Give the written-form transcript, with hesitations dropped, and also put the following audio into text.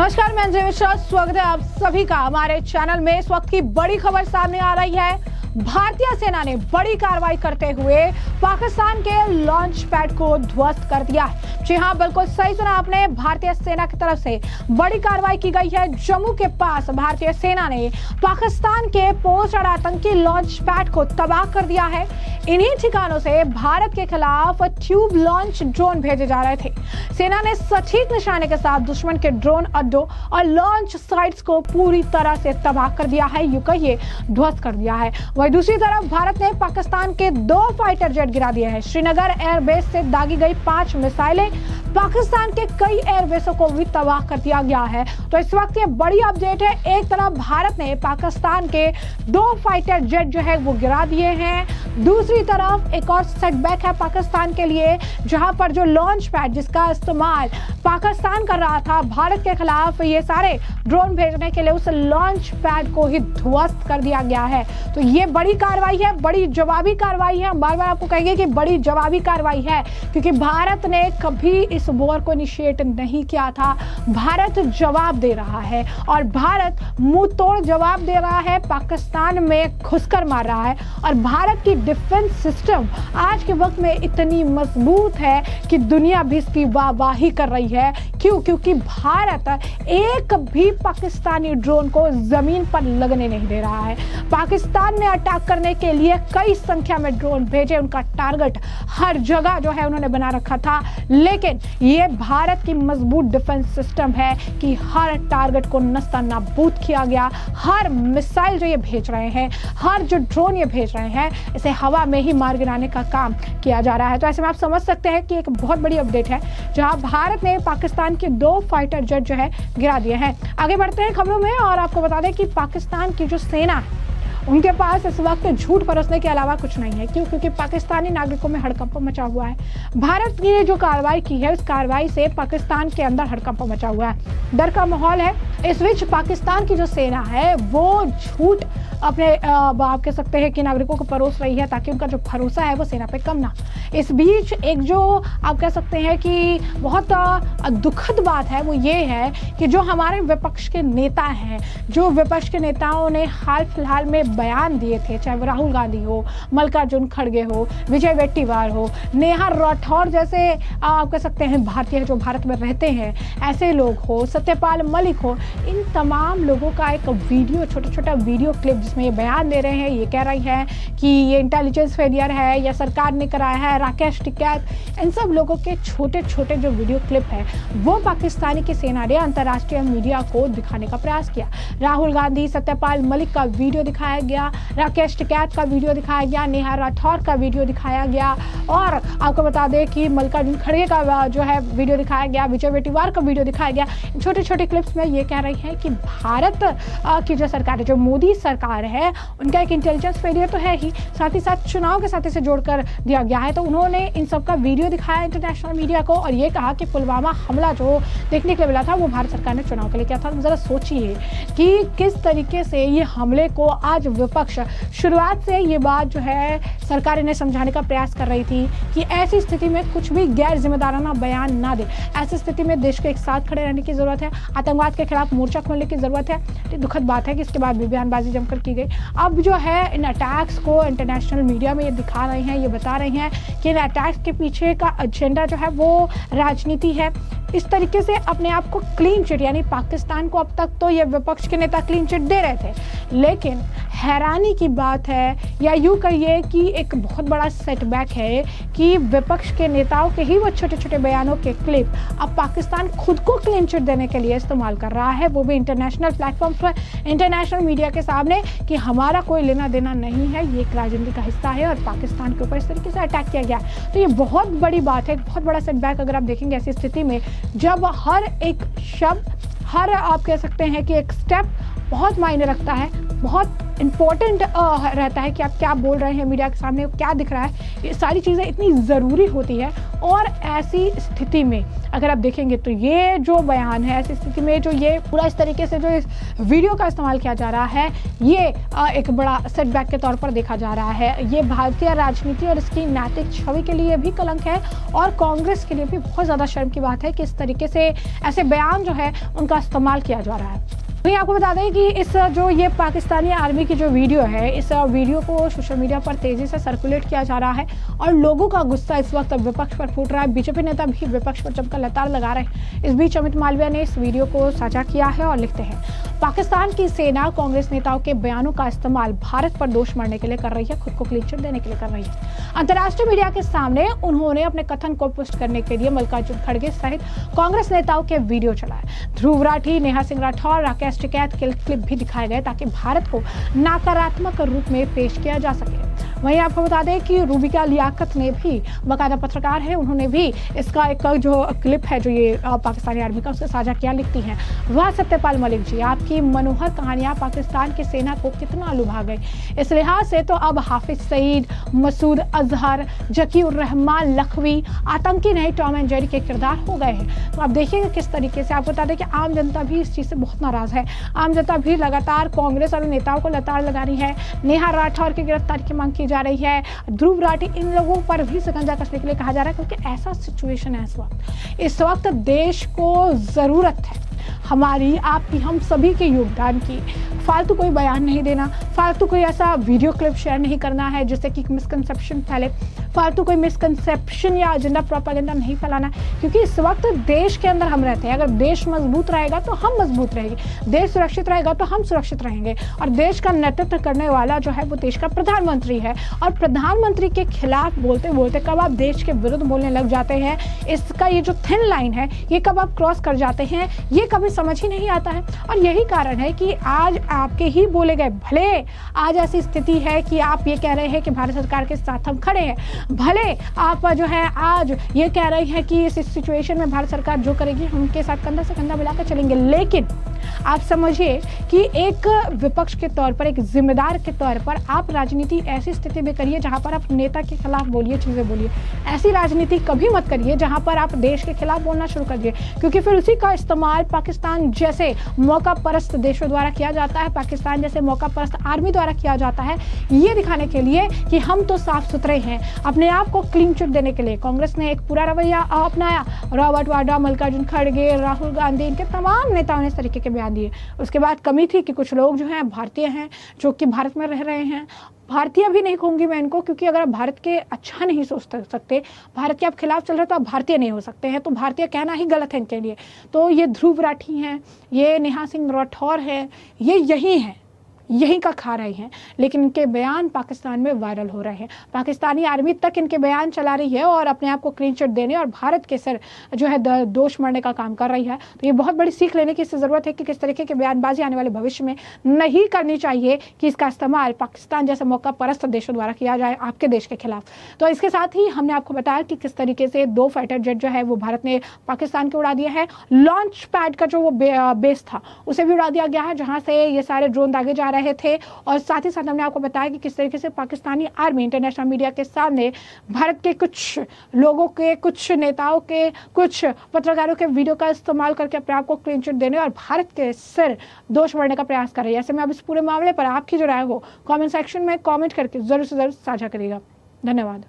नमस्कार, मैं अंजय मिश्रा। स्वागत है आप सभी का हमारे चैनल में। इस वक्त की बड़ी खबर सामने आ रही है। भारतीय सेना ने बड़ी कार्रवाई करते हुए पाकिस्तान के लॉन्च पैड को ध्वस्त कर दिया है। जी हां, बिल्कुल सही सुना आपने। भारतीय सेना की तरफ से बड़ी कार्रवाई की गई है। जम्मू के पास भारतीय सेना ने पाकिस्तान के पोस्ट और आतंकी लॉन्च पैड को तबाह कर दिया है। इन्हीं ठिकानों से भारत के खिलाफ ट्यूब लॉन्च ड्रोन भेजे जा रहे थे। सेना ने सटीक निशाने के साथ दुश्मन के ड्रोन अड्डों और लॉन्च साइट्स को पूरी तरह से तबाह कर दिया है, यूं कहिए ध्वस्त कर दिया है। वहीं दूसरी तरफ भारत ने पाकिस्तान के 2 फाइटर जेट गिरा दिए हैं। श्रीनगर एयरबेस से दागी गई 5 मिसाइलें पाकिस्तान के कई एयरबेसों को भी तबाह कर दिया गया है। तो इस वक्त ये बड़ी अपडेट है। एक तरफ भारत ने पाकिस्तान के 2 फाइटर जेट जो है वो गिरा दिए हैं, दूसरी तरफ एक और सेटबैक है पाकिस्तान के लिए, जहां पर जो लॉन्च पैड जिसका इस्तेमाल पाकिस्तान कर रहा था भारत के खिलाफ ये सारे ड्रोन भेजने के लिए, उस लॉन्च पैड को ही ध्वस्त कर दिया गया है। तो ये बड़ी कार्रवाई है, बड़ी जवाबी कार्रवाई है। हम बार बार आपको कहेंगे कि बड़ी जवाबी कार्रवाई है, क्योंकि भारत ने कभी इस वॉर को इनिशिएट नहीं किया था। भारत जवाब दे रहा है और भारत मुंह तोड़ जवाब दे रहा है, पाकिस्तान में घुसकर मार रहा है। और भारत की डिफेंस सिस्टम आज के वक्त में इतनी मजबूत है कि दुनिया भी इसकी वाहवाही कर रही है। क्यों? क्योंकि भारत एक भी पाकिस्तानी ड्रोन को जमीन पर लगने नहीं दे रहा है। पाकिस्तान ने अटैक करने के लिए कई संख्या में ड्रोन भेजे, उनका टारगेट हर जगह जो है उन्होंने बना रखा था, लेकिन ये भारत की मजबूत डिफेंस सिस्टम है कि हर टारगेट को नस्ता नाबूद किया गया। हर मिसाइल जो ये भेज रहे हैं, हर जो ड्रोन ये भेज रहे हैं, इसे हवा में ही मार गिराने का काम किया जा रहा है। तो ऐसे में आप समझ सकते हैं कि एक बहुत बड़ी अपडेट है, जहां भारत ने पाकिस्तान के 2 फाइटर जेट जो है गिरा दिए हैं। आगे बढ़ते हैं खबरों में और आपको बता दें कि पाकिस्तान की जो सेना है उनके पास इस वक्त झूठ परोसने के अलावा कुछ नहीं है। क्यों? क्योंकि पाकिस्तानी नागरिकों में हड़कंप मचा हुआ है। भारत ने जो कार्रवाई की है, उस कार्रवाई से पाकिस्तान के अंदर हड़कंप मचा हुआ है, डर का माहौल है। इस बीच पाकिस्तान की जो सेना है वो झूठ अपने आप कह सकते हैं कि नागरिकों को परोस रही है, ताकि उनका जो भरोसा है वो सेना पे कम ना। इस बीच एक जो आप कह सकते हैं कि बहुत दुखद बात है, वो ये है कि जो हमारे विपक्ष के नेता हैं, जो विपक्ष के नेताओं ने हाल फिलहाल में बयान दिए थे, चाहे वो राहुल गांधी हो, मल्लिकार्जुन खड़गे हो, विजय वेट्टीवार हो, नेहा राठौर जैसे आप कह सकते हैं भारतीय जो भारत में रहते हैं ऐसे लोग हो, सत्यपाल मलिक हो, इन तमाम लोगों का एक वीडियो, छोटा छोटा वीडियो क्लिप जिसमें ये बयान दे रहे हैं, ये कह रही हैं कि ये इंटेलिजेंस फेलियर है या सरकार ने कराया है, राकेश टिकैत, इन सब लोगों के छोटे छोटे जो वीडियो क्लिप है वो पाकिस्तानी की सेना ने अंतर्राष्ट्रीय मीडिया को दिखाने का प्रयास किया। राहुल गांधी, सत्यपाल मलिक का वीडियो दिखाया गया, राकेश टिकैत का वीडियो दिखाया गया, नेहा राठौर का वीडियो दिखाया गया, और आपको बता दें कि मल्लिकार्जुन खड़गे का जो है वीडियो दिखाया गया, विजय वेट्टीवार का वीडियो दिखाया गया। छोटे छोटे क्लिप्स में ये कह रही है कि भारत की जो सरकार है, जो मोदी सरकार है, उनका एक इंटेलिजेंस फेलियर तो है ही, साथ ही साथ चुनाव के साथ इसे जोड़कर दिया गया है। तो उन्होंने इन सब का वीडियो दिखाया इंटरनेशनल मीडिया को और ये कहा कि पुलवामा हमला जो देखने के लिए मिला था वो भारत सरकार ने चुनाव के लिए किया था। तो जरा सोचिए कि किस तरीके से ये हमले को आज विपक्ष शुरुआत से ये बात जो है सरकार इन्हें समझाने का प्रयास कर रही थी कि ऐसी स्थिति में कुछ भी गैर जिम्मेदाराना बयान ना दे। ऐसी स्थिति में देश को एक साथ खड़े रहने की जरूरत है, आतंकवाद के खिलाफ मोर्चा खोलने की जरूरत है। तो दुखद बात है कि इसके बाद भी बयानबाजी जमकर की गई। अब जो है इन अटैक्स को इंटरनेशनल मीडिया में ये दिखा रहे हैं, ये बता रहे हैं कि इन अटैक्स के पीछे का एजेंडा जो है वो राजनीति है। इस तरीके से अपने आप को क्लीन चिट, यानी पाकिस्तान को अब तक तो ये विपक्ष के नेता क्लीन चिट दे रहे थे, लेकिन हैरानी की बात है या यूं कहिए कि एक बहुत बड़ा सेटबैक है कि विपक्ष के नेताओं के ही वो छोटे छोटे बयानों के क्लिप अब पाकिस्तान खुद को क्लीन चिट देने के लिए इस्तेमाल कर रहा है, वो भी इंटरनेशनल प्लेटफॉर्म पर, इंटरनेशनल मीडिया के सामने, कि हमारा कोई लेना देना नहीं है, ये एक राजनीति का हिस्सा है और पाकिस्तान के ऊपर इस तरीके से अटैक किया गया। तो ये बहुत बड़ी बात है, बहुत बड़ा सेटबैक। अगर आप देखेंगे ऐसी स्थिति में जब हर एक शब्द, हर आप कह सकते हैं कि एक स्टेप बहुत मायने रखता है, बहुत इम्पोर्टेंट रहता है कि आप क्या बोल रहे हैं मीडिया के सामने, क्या दिख रहा है, ये सारी चीज़ें इतनी ज़रूरी होती है। और ऐसी स्थिति में अगर आप देखेंगे तो ये जो बयान है, ऐसी स्थिति में जो ये पूरा इस तरीके से जो इस वीडियो का इस्तेमाल किया जा रहा है, ये एक बड़ा सेटबैक के तौर पर देखा जा रहा है। ये भारतीय राजनीति और इसकी नैतिक छवि के लिए भी कलंक है और कांग्रेस के लिए भी बहुत ज़्यादा शर्म की बात है कि इस तरीके से ऐसे बयान जो है उनका इस्तेमाल किया जा रहा है। वहीं आपको बता दें कि इस जो ये पाकिस्तानी आर्मी की जो वीडियो है, इस वीडियो को सोशल मीडिया पर तेजी से सर्कुलेट किया जा रहा है और लोगों का गुस्सा इस वक्त विपक्ष पर फूट रहा है। बीजेपी नेता भी विपक्ष पर जमकर लताड़ लगा रहे हैं। इस बीच अमित मालवीय ने इस वीडियो को साझा किया है और लिखते हैं, पाकिस्तान की सेना कांग्रेस नेताओं के बयानों का इस्तेमाल भारत पर दोष मढ़ने के लिए कर रही है, खुद को क्लीन चिट देने के लिए कर रही है। अंतर्राष्ट्रीय मीडिया के सामने उन्होंने अपने कथन को पुष्ट करने के लिए मल्लिकार्जुन खड़गे सहित कांग्रेस नेताओं के वीडियो चलाए। ध्रुव राठी, नेहा सिंह राठौर, राकेश टिकैत के क्लिप भी दिखाए गए ताकि भारत को नकारात्मक रूप में पेश किया जा सके। वहीं आपको बता दें कि रूबिका लियाकत ने भी, बाकायदा पत्रकार है, उन्होंने भी इसका एक जो क्लिप है जो ये पाकिस्तानी आर्मी का, उससे साझा किया। लिखती हैं, वह सत्यपाल मलिक जी, आपकी मनोहर कहानियां पाकिस्तान की सेना को कितना लुभा गई। इस लिहाज से तो अब हाफिज सईद, मसूद अजहर, जकीउर रहमान लखवी आतंकी नहीं टॉम एंड जेरी के किरदार हो गए हैं। तो आप देखिएगा किस तरीके से। आपको बता दें कि आम जनता भी इस चीज़ से बहुत नाराज है। आम जनता भी लगातार कांग्रेस और नेताओं को लताड़ लगा रही है। नेहा राठौर की गिरफ्तारी की मांग की जा रही है। ध्रुव राठी, इन लोगों पर भी शिकंजा कसने के लिए कहा जा रहा है क्योंकि ऐसा सिचुएशन है इस वक्त देश को जरूरत है हमारी, आपकी, हम सभी के योगदान की। फालतू कोई बयान नहीं देना, फालतू कोई ऐसा वीडियो क्लिप शेयर नहीं करना है जिससे कि मिसकंसेप्शन फैले, फालतू कोई मिसकंसेप्शन या एजेंडा प्रोपेगेंडा नहीं फैलाना, क्योंकि इस वक्त देश के अंदर हम रहते हैं। अगर देश मजबूत रहेगा तो हम मजबूत रहेंगे, देश सुरक्षित रहेगा तो हम सुरक्षित रहेंगे। और देश का नेतृत्व करने वाला जो है वो देश का प्रधानमंत्री है। और प्रधानमंत्री के खिलाफ बोलते बोलते कब आप देश के विरुद्ध बोलने लग जाते हैं, इसका ये जो थिन लाइन है ये कब आप क्रॉस कर जाते हैं, ये कभी समझ ही नहीं आता है। और यही कारण है कि आज आपके ही बोले गए, भले आज ऐसी स्थिति है कि आप ये कह रहे हैं कि भारत सरकार के साथ हम खड़े हैं, भले आप जो है आज ये कह रहे हैं कि इस सिचुएशन में भारत सरकार जो करेगी हम उनके साथ कंधा से कंधा मिलाकर चलेंगे, लेकिन आप समझिए कि एक विपक्ष के तौर पर, एक जिम्मेदार के तौर पर आप राजनीति ऐसी स्थिति में करिए जहां पर आप नेता के खिलाफ बोलिए, चीजें बोलिए। ऐसी राजनीति कभी मत करिए जहां पर आप देश के खिलाफ बोलना शुरू करिए, क्योंकि फिर उसी का इस्तेमाल पाकिस्तान जैसे मौका परस्त देशों द्वारा किया जाता है, पाकिस्तान जैसे मौका परस्त आर्मी द्वारा किया जाता है, ये दिखाने के लिए कि हम तो साफ सुथरे हैं, अपने आप को क्लीन चिट देने के लिए। कांग्रेस ने एक पूरा रवैया अपनाया। रॉबर्ट वाड्रा, मल्लिकार्जुन खड़गे, राहुल गांधी, इनके तमाम नेताओं ने इस तरीके के बयान दिए। उसके बाद कमी थी कि कुछ लोग जो हैं भारतीय हैं, जो कि भारत में रह रहे हैं। भारतीय भी नहीं कहूँगी मैं इनको, क्योंकि अगर आप भारत के अच्छा नहीं सोच सकते, भारत के आप खिलाफ चल रहे तो आप भारतीय नहीं हो सकते हैं, तो भारतीय कहना ही गलत है इनके लिए। तो ये ध्रुव राठी हैं, ये नेहा सिंह राठौर है, ये यही हैं, यहीं का खा रहे हैं, लेकिन इनके बयान पाकिस्तान में वायरल हो रहे हैं। पाकिस्तानी आर्मी तक इनके बयान चला रही है और अपने आप को क्लीन चिट देने और भारत के सिर जो है दोष मढ़ने का काम कर रही है। तो ये बहुत बड़ी सीख लेने की ज़रूरत है कि किस तरीके की बयानबाजी आने वाले भविष्य में नहीं करनी चाहिए कि इसका इस्तेमाल पाकिस्तान जैसे मौका परस्त देशों द्वारा किया जाए आपके देश के खिलाफ। तो इसके साथ ही हमने आपको बताया कि किस तरीके से 2 फाइटर जेट जो है वो भारत ने पाकिस्तान के उड़ा दिया है। लॉन्च पैड का जो वो बेस था उसे भी उड़ा दिया गया है, जहाँ से ये सारे ड्रोन दागे जा रहे थे। और साथ ही साथ हमने आपको बताया कि किस तरीके से पाकिस्तानी आर्मी इंटरनेशनल मीडिया के सामने भारत के कुछ लोगों के, कुछ नेताओं के, कुछ पत्रकारों के वीडियो का इस्तेमाल करके अपने आप को क्लीन चिट देने और भारत के सिर दोष मढ़ने का प्रयास कर रही है। ऐसे में अब इस पूरे मामले पर आपकी जो राय हो कमेंट सेक्शन में कमेंट करके जरूर से जरूर साझा करिएगा। धन्यवाद।